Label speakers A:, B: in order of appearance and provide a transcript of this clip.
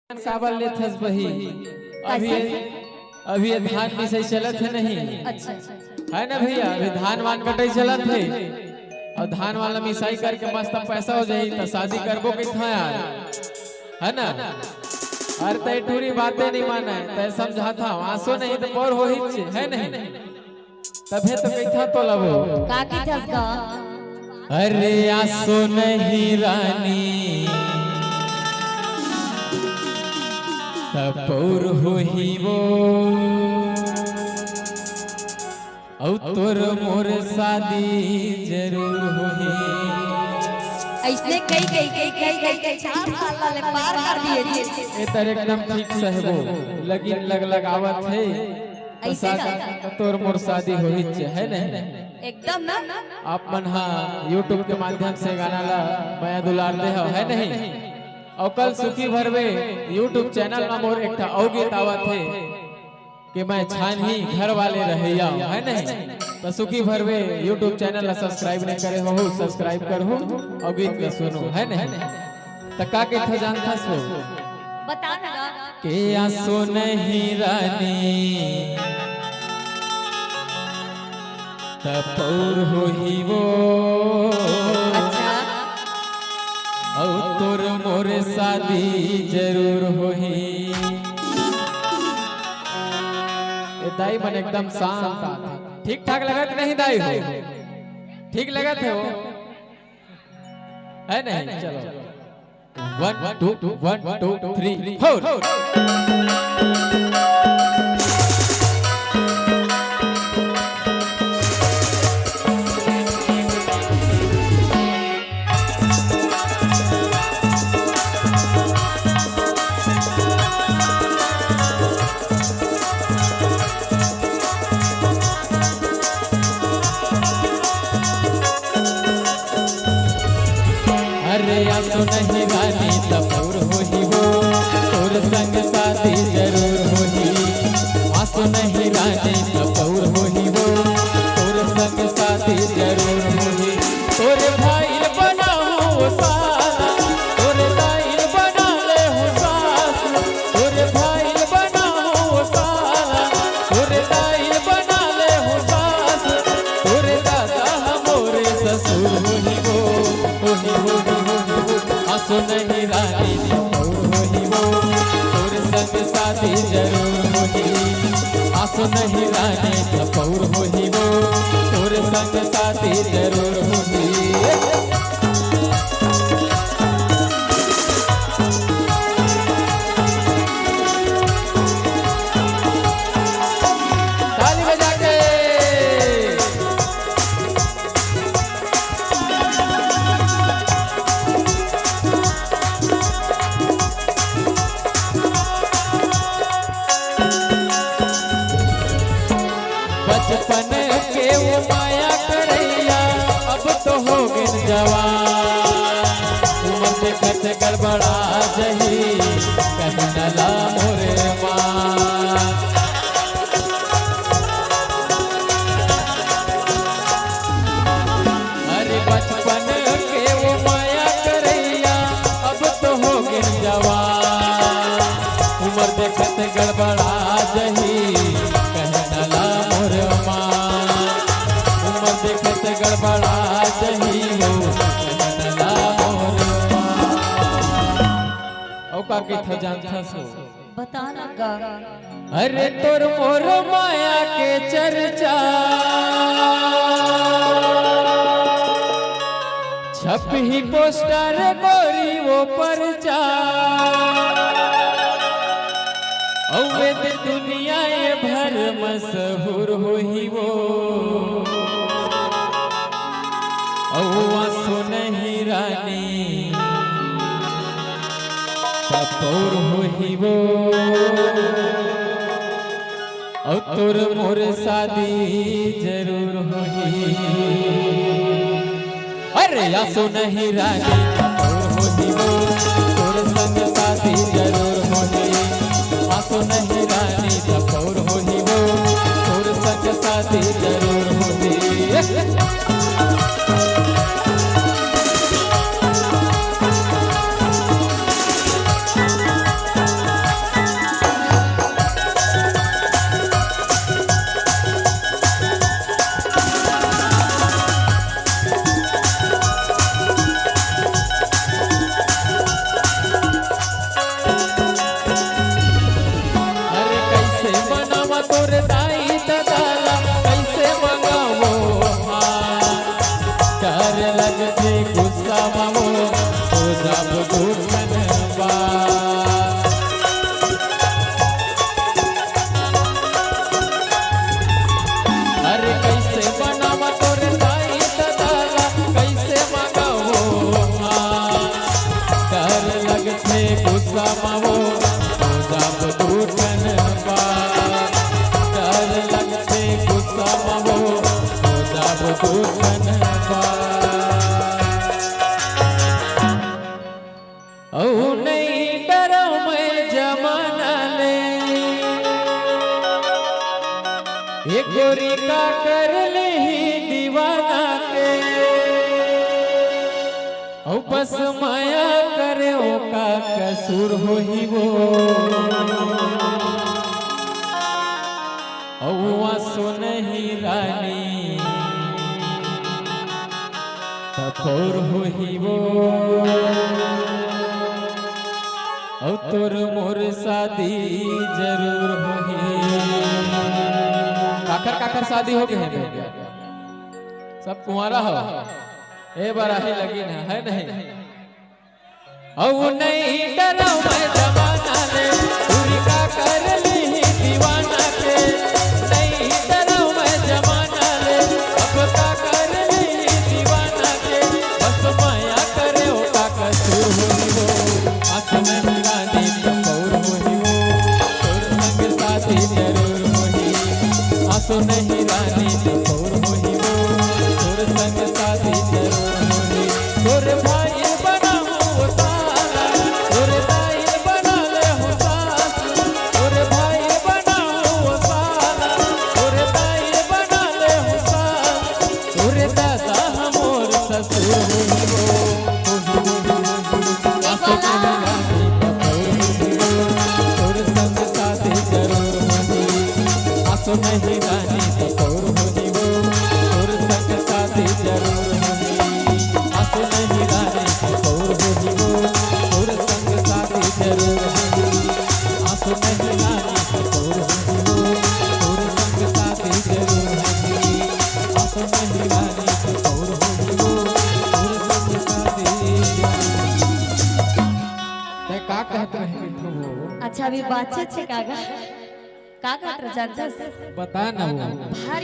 A: काबल ले थस बही अभी अभी धान भी सही चलत है नहीं।
B: अच्छा
A: है ना भैया, अभी धान वान कटाई चलत है और धान वाला मिसाई करके मस्त पैसा हो जाई तो शादी करबो कितना यार, है ना। अरे तय टूरी बातें नहीं माना है, तय समझाता हूँ आंसू नहीं तो और हो ही है नहीं, तभी तो कैथा तो लबो
B: काकी थस का।
A: अरे आंसू नहीं रानी तपोर हो ही वो औ तोर मोर शादी जरूर हो ही।
B: ऐसने कई 4 साल वाले पार कर दिए थे।
A: ए तर एकदम ठीक सहबो लगिन लगावत है
B: ऐसे
A: तो तोर मोर शादी हो ही है नहीं
B: एकदम ना।
A: आप मन हाँ यूट्यूब के माध्यम से गाना ला माया दुलार दे है नहीं। और कल सुखी भरवे यूट्यूब चैनल में मोर एक और गीत आवत है कि मैं छान ही घर वाले रहिया, है नहीं। तो सुखी भरवे यूट्यूब चैनल सब्सक्राइब नहीं करे हो सब्सक्राइब करो और गीत के सुनो, है नहीं। तो का के था जानता सो
B: बता ना
A: के आंसू नहीं रानी तपोर हो ही वो और तोर मोर शादी जरूर हो ही। दाई मन एकदम शांत ठीक ठाक लगत नहीं दाई हो, ठीक लगत है वो, है नहीं। चलो 1 2 3 4 अरे आंसू नहीं रानी तपोर हो ही वो तोर संग शादी जरूर हो ही। आंसू नहीं रानी तपोर हो ही वो तोर संग शादी जरूर हो ही। तोरे भाई बनाओ साला तोरे दाई बना ले हो सास, तोरे भाई बनाओ साला तोरे दाई बना ले हो सास, तोरे दादा हमोरे ससुर हो ही वो आंसू नहीं रानी तपोर हो ही वो तोर संग शादी जरूर हो ही। आंसू नहीं रानी तपोर हो ही वो तोर संग शादी जरूर हो ही। बचपन के वो माया करैया अब तो हो गए जवान, उम्र देखत गड़बड़ा जही कहीं न ला मोरे माँ। अरे बचपन के वो माया करैया अब तो हो गए जवान, उम्र देखत गड़बड़ा जही देखत गड़बड़ा जही हो औका के था जानता सो
B: बता ना का।
A: अरे तोर मोर माया के चर्चा छप ही पोस्टर गोरी वो परचा औवे दुनिया ये भर मशहूर हो ही वो आंसू नहीं रानी तपोर हो ही वो और तोर मोर शादी जरूर हो ही। अरे आंसू नहीं रानी तपोर हो ही वो तोर संग शादी जरूर हो ही। आंसू नहीं रानी तपोर हो ही वो तोर संग शादी जरूर हो ही। हो जब घुटन पार डर लगते गुस्सा हो जब घुटन पार ओ नहीं डरो मैं जमाना ले ये गोरी का कर ले दीवाना के ओ बस माया करे ओ का कसूर हो ही वो ओ आंसू नहीं रानी तपोर हो ही वो ओ तोर मोर शादी जरूर हो ही काकर काकर शादी हो गए हैं सब कुंवारा हो ए बार ही लगी ना है नहीं औ नहीं डरो मैं जमाना ले पूरी का कर ली दीवाना के नहीं डरो मैं जमाना ले अब का कर ली दीवाना के बस माया करे ओ का कसूर होई हो आंसू नहीं रानी तपोर होई हो तोर संग साथी जरूर होई आंसू नहीं रानी तपोर होई हो तोर संग साथी जरूर होई तोर भाई बनाऊं साला तोर दाई बना ले हो सास तोर भाई बनाऊं साला तोर दाई बना ले हो सास तोर दादा हमोर ससुर होई हो आंसू नहीं रानी तपोर होई हो तोर संग साथी जरूर होई आंसू नहीं रानी तपोर होई हो तोर संग साथी जरूर होई आंसू नहीं रानी तपोर होई हो तोर संग साथी जरूर होई आंसू नहीं रानी तपोर होई हो तोर संग साथी जरूर होई आंसू नहीं रानी तपोर होई हो तोर संग साथी ते का कहत रहे मिठू हो
B: अच्छा अभी बातचीत छे कागा का कहत रह जानता
A: बता ना वो
B: भारी